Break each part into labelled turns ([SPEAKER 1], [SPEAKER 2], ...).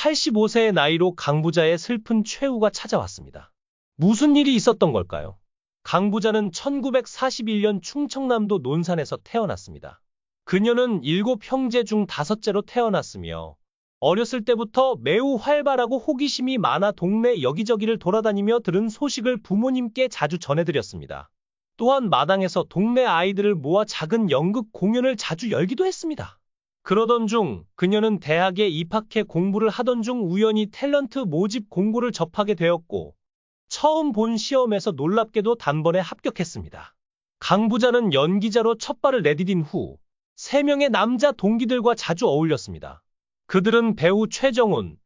[SPEAKER 1] 85세의 나이로 강 부자의 슬픈 최후가 찾아왔습니다. 무슨 일이 있었던 걸까요? 강 부자는 1941년 충청남도 논산에서 태어났습니다. 그녀는 7형제 중 5째로 태어났으며 어렸을 때부터 매우 활발하고 호기심이 많아 동네 여기저기를 돌아다니며 들은 소식을 부모님께 자주 전해드렸습니다. 또한 마당에서 동네 아이들을 모아 작은 연극 공연을 자주 열기도 했습니다. 그러던 중 그녀는 대학에 입학해 공부를 하던 중 우연히 탤런트 모집 공고를 접하게 되었고 처음 본 시험에서 놀랍게도 단번에 합격했습니다. 강 부자는 연기자로 첫 발을 내디딘 후 3명의 남자 동기들과 자주 어울렸습니다. 그들은 배우 최정훈,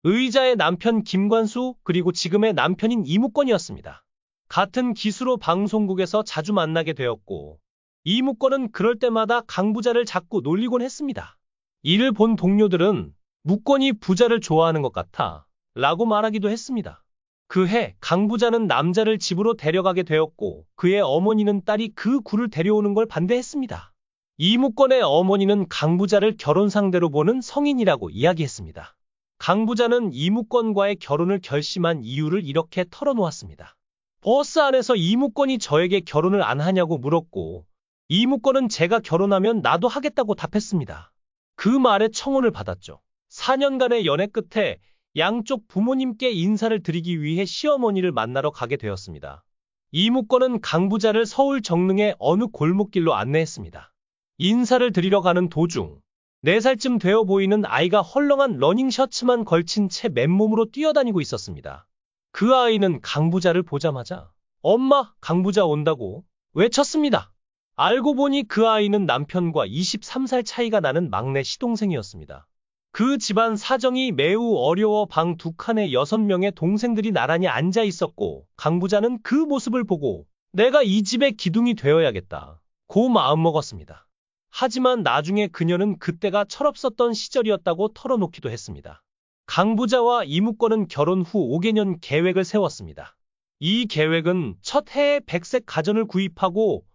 [SPEAKER 1] 의자의 남편 김관수, 그리고 지금의 남편인 이무권이었습니다. 같은 기수로 방송국에서 자주 만나게 되었고 이무권은 그럴 때마다 강 부자를 자꾸 놀리곤 했습니다. 이를 본 동료들은 무권이 부자를 좋아하는 것 같아 라고 말하기도 했습니다. 그해 강 부자는 남자를 집으로 데려가게 되었고 그의 어머니는 딸이 그 굴을 데려오는 걸 반대했습니다. 이무권의 어머니는 강 부자를 결혼 상대로 보는 성인이라고 이야기했습니다. 강 부자는 이무권과의 결혼을 결심한 이유를 이렇게 털어놓았습니다. 버스 안에서 이무권이 저에게 결혼을 안 하냐고 물었고 이무권은 제가 결혼하면 나도 하겠다고 답했습니다. 그 말에 청혼을 받았죠. 4년간의 연애 끝에 양쪽 부모님께 인사를 드리기 위해 시어머니를 만나러 가게 되었습니다. 이무권은 강 부자를 서울 정릉의 어느 골목길로 안내했습니다. 인사를 드리러 가는 도중 4살쯤 되어 보이는 아이가 헐렁한 러닝 셔츠만 걸친 채 맨몸으로 뛰어다니고 있었습니다. 그 아이는 강 부자를 보자마자 엄마, 강 부자 온다고 외쳤습니다. 알고 보니 그 아이는 남편과 23살 차이가 나는 막내 시동생이었습니다. 그 집안 사정이 매우 어려워 방 2칸에 6명의 동생들이 나란히 앉아 있었고 강 부자는 그 모습을 보고 내가 이 집의 기둥이 되어야겠다 고 마음먹었습니다. 하지만 나중에 그녀는 그때가 철없었던 시절이었다고 털어놓기도 했습니다. 강 부자와 이무권은 결혼 후 5개년 계획을 세웠습니다. 이 계획은 첫 해에 100색 가전을 구입하고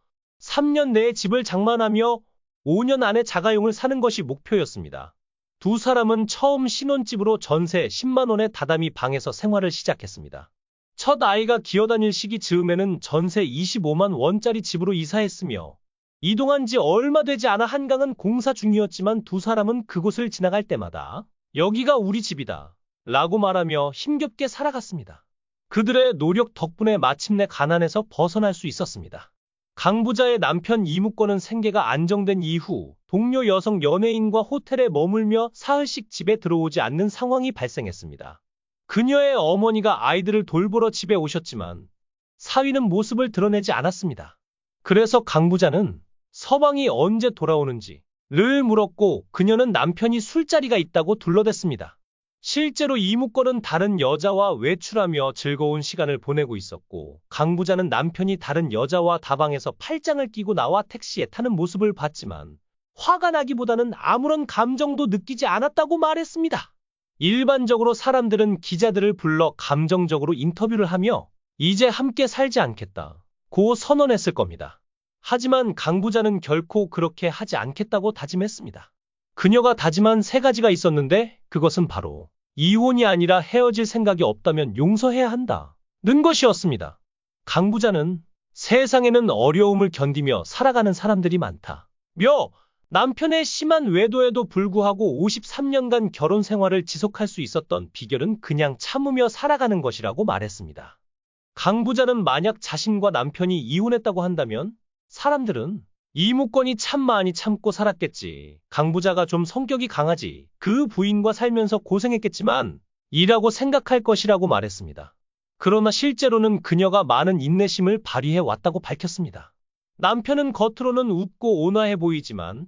[SPEAKER 1] 3년 내에 집을 장만하며 5년 안에 자가용을 사는 것이 목표였습니다. 두 사람은 처음 신혼집으로 전세 10만 원의 다다미 방에서 생활을 시작했습니다. 첫 아이가 기어다닐 시기 즈음에는 전세 25만 원짜리 집으로 이사했으며 이동한 지 얼마 되지 않아 한강은 공사 중이었지만 두 사람은 그곳을 지나갈 때마다 여기가 우리 집이다 라고 말하며 힘겹게 살아갔습니다. 그들의 노력 덕분에 마침내 가난에서 벗어날 수 있었습니다. 강 부자의 남편 이무권은 생계가 안정된 이후 동료 여성 연예인과 호텔에 머물며 사흘씩 집에 들어오지 않는 상황이 발생했습니다. 그녀의 어머니가 아이들을 돌보러 집에 오셨지만 사위는 모습을 드러내지 않았습니다. 그래서 강 부자는 서방이 언제 돌아오는지 를 물었고 그녀는 남편이 술자리가 있다고 둘러댔습니다. 실제로 이무권은 다른 여자와 외출하며 즐거운 시간을 보내고 있었고 강 부자는 남편이 다른 여자와 다방에서 팔짱을 끼고 나와 택시에 타는 모습을 봤지만 화가 나기보다는 아무런 감정도 느끼지 않았다고 말했습니다. 일반적으로 사람들은 기자들을 불러 감정적으로 인터뷰를 하며 이제 함께 살지 않겠다 고 선언했을 겁니다. 하지만 강 부자는 결코 그렇게 하지 않겠다고 다짐했습니다. 그녀가 다짐한 3가지가 있었는데 그것은 바로 이혼이 아니라 헤어질 생각이 없다면 용서해야 한다는 것이었습니다. 강 부자는 세상에는 어려움을 견디며 살아가는 사람들이 많다며 남편의 심한 외도에도 불구하고 53년간 결혼 생활을 지속할 수 있었던 비결은 그냥 참으며 살아가는 것이라고 말했습니다. 강 부자는 만약 자신과 남편이 이혼했다고 한다면 사람들은 이무권이 참 많이 참고 살았겠지. 강 부자가 좀 성격이 강하지. 그 부인과 살면서 고생했겠지만 이라고 생각할 것이라고 말했습니다. 그러나 실제로는 그녀가 많은 인내심을 발휘해 왔다고 밝혔습니다. 남편은 겉으로는 웃고 온화해 보이지만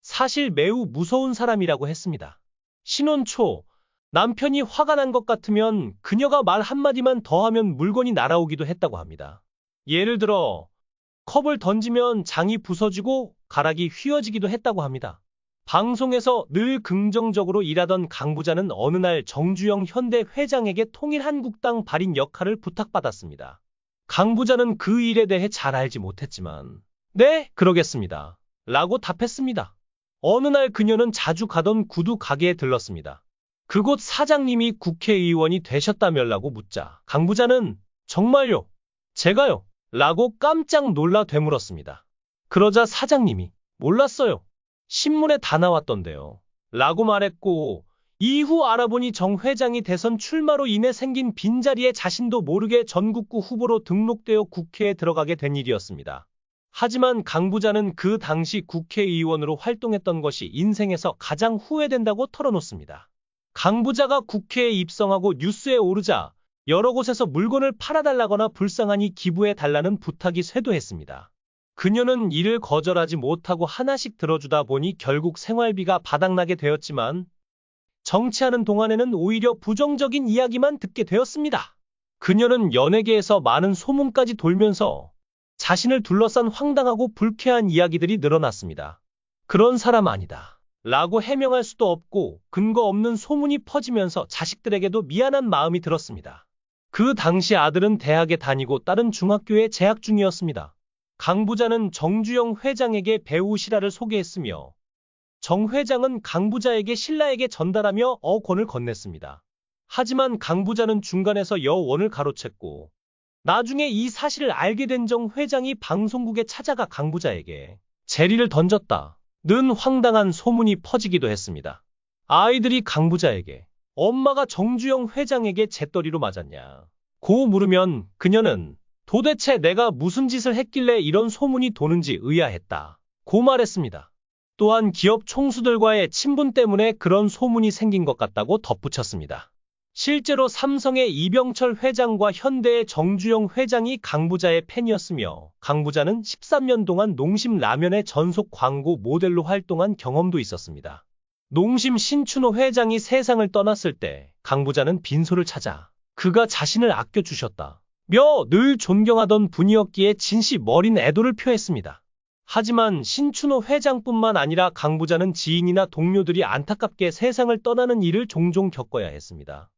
[SPEAKER 1] 사실 매우 무서운 사람이라고 했습니다. 신혼 초 남편이 화가 난 것 같으면 그녀가 말 한마디만 더 하면 물건이 날아오기도 했다고 합니다. 예를 들어 컵을 던지면 장이 부서지고 가락이 휘어지기도 했다고 합니다. 방송에서 늘 긍정적으로 일하던 강 부자는 어느 날 정주영 현대 회장에게 통일한국당 발인 역할을 부탁받았습니다. 강 부자는 그 일에 대해 잘 알지 못했지만 네, 그러겠습니다 라고 답했습니다. 어느 날 그녀는 자주 가던 구두 가게에 들렀습니다. 그곳 사장님이 국회의원이 되셨다며라고 묻자 강 부자는 정말요? 제가요? 라고 깜짝 놀라 되물었습니다. 그러자 사장님이 몰랐어요. 신문에 다 나왔던데요. 라고 말했고 이후 알아보니 정 회장이 대선 출마로 인해 생긴 빈자리에 자신도 모르게 전국구 후보로 등록되어 국회에 들어가게 된 일이었습니다. 하지만 강 부자는 그 당시 국회의원으로 활동했던 것이 인생에서 가장 후회된다고 털어놓습니다. 강 부자가 국회에 입성하고 뉴스에 오르자 여러 곳에서 물건을 팔아달라거나 불쌍하니 기부해달라는 부탁이 쇄도했습니다. 그녀는 이를 거절하지 못하고 하나씩 들어주다 보니 결국 생활비가 바닥나게 되었지만 정치하는 동안에는 오히려 부정적인 이야기만 듣게 되었습니다. 그녀는 연예계에서 많은 소문까지 돌면서 자신을 둘러싼 황당하고 불쾌한 이야기들이 늘어났습니다. 그런 사람 아니다. 라고 해명할 수도 없고 근거 없는 소문이 퍼지면서 자식들에게도 미안한 마음이 들었습니다. 그 당시 아들은 대학에 다니고 딸은 중학교에 재학 중이었습니다. 강 부자는 정주영 회장에게 배우 실화를 소개했으며 정 회장은 강 부자에게 신라에게 전달하며 어권을 건넸습니다. 하지만 강 부자는 중간에서 여원을 가로챘고 나중에 이 사실을 알게 된 정 회장이 방송국에 찾아가 강 부자에게 재리를 던졌다. 는 황당한 소문이 퍼지기도 했습니다. 아이들이 강 부자에게 엄마가 정주영 회장에게 재떨이로 맞았냐 고 물으면 그녀는 도대체 내가 무슨 짓을 했길래 이런 소문이 도는지 의아했다 고 말했습니다. 또한 기업 총수들과의 친분 때문에 그런 소문이 생긴 것 같다고 덧붙였습니다. 실제로 삼성의 이병철 회장과 현대의 정주영 회장이 강 부자의 팬이었으며 강 부자는 13년 동안 농심 라면의 전속 광고 모델로 활동한 경험도 있었습니다. 농심 신춘호 회장이 세상을 떠났을 때 강 부자는 빈소를 찾아 그가 자신을 아껴주셨다. 며 늘 존경하던 분이었기에 진시 머린 애도를 표했습니다. 하지만 신춘호 회장뿐만 아니라 강 부자는 지인이나 동료들이 안타깝게 세상을 떠나는 일을 종종 겪어야 했습니다.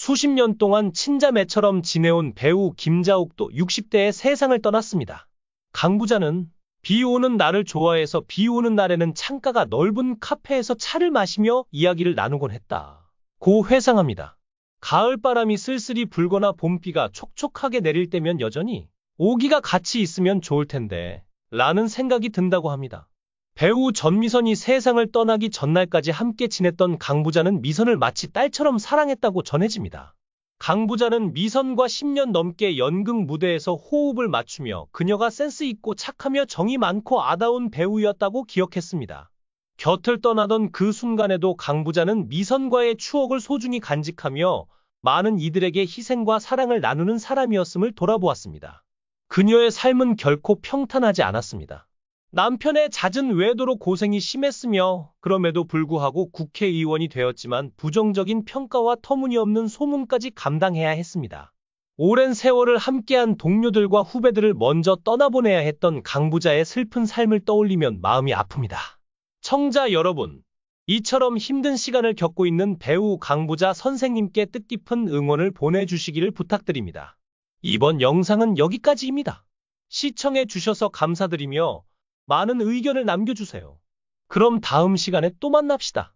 [SPEAKER 1] 수십 년 동안 친자매처럼 지내온 배우 김자옥도 60대에 세상을 떠났습니다. 강 부자는 비 오는 날을 좋아해서 비 오는 날에는 창가가 넓은 카페에서 차를 마시며 이야기를 나누곤 했다. 고 회상합니다. 가을바람이 쓸쓸히 불거나 봄비가 촉촉하게 내릴 때면 여전히 오기가 같이 있으면 좋을 텐데 라는 생각이 든다고 합니다. 배우 전미선이 세상을 떠나기 전날까지 함께 지냈던 강 부자는 미선을 마치 딸처럼 사랑했다고 전해집니다. 강 부자는 미선과 10년 넘게 연극 무대에서 호흡을 맞추며 그녀가 센스 있고 착하며 정이 많고 아다운 배우였다고 기억했습니다. 곁을 떠나던 그 순간에도 강 부자는 미선과의 추억을 소중히 간직하며 많은 이들에게 희생과 사랑을 나누는 사람이었음을 돌아보았습니다. 그녀의 삶은 결코 평탄하지 않았습니다. 남편의 잦은 외도로 고생이 심했으며 그럼에도 불구하고 국회의원이 되었지만 부정적인 평가와 터무니없는 소문까지 감당해야 했습니다. 오랜 세월을 함께한 동료들과 후배들을 먼저 떠나보내야 했던 강 부자의 슬픈 삶을 떠올리면 마음이 아픕니다. 청자 여러분, 이처럼 힘든 시간을 겪고 있는 배우 강 부자 선생님께 뜻깊은 응원을 보내주시기를 부탁드립니다. 이번 영상은 여기까지입니다. 시청해 주셔서 감사드리며 많은 의견을 남겨주세요. 그럼 다음 시간에 또 만납시다.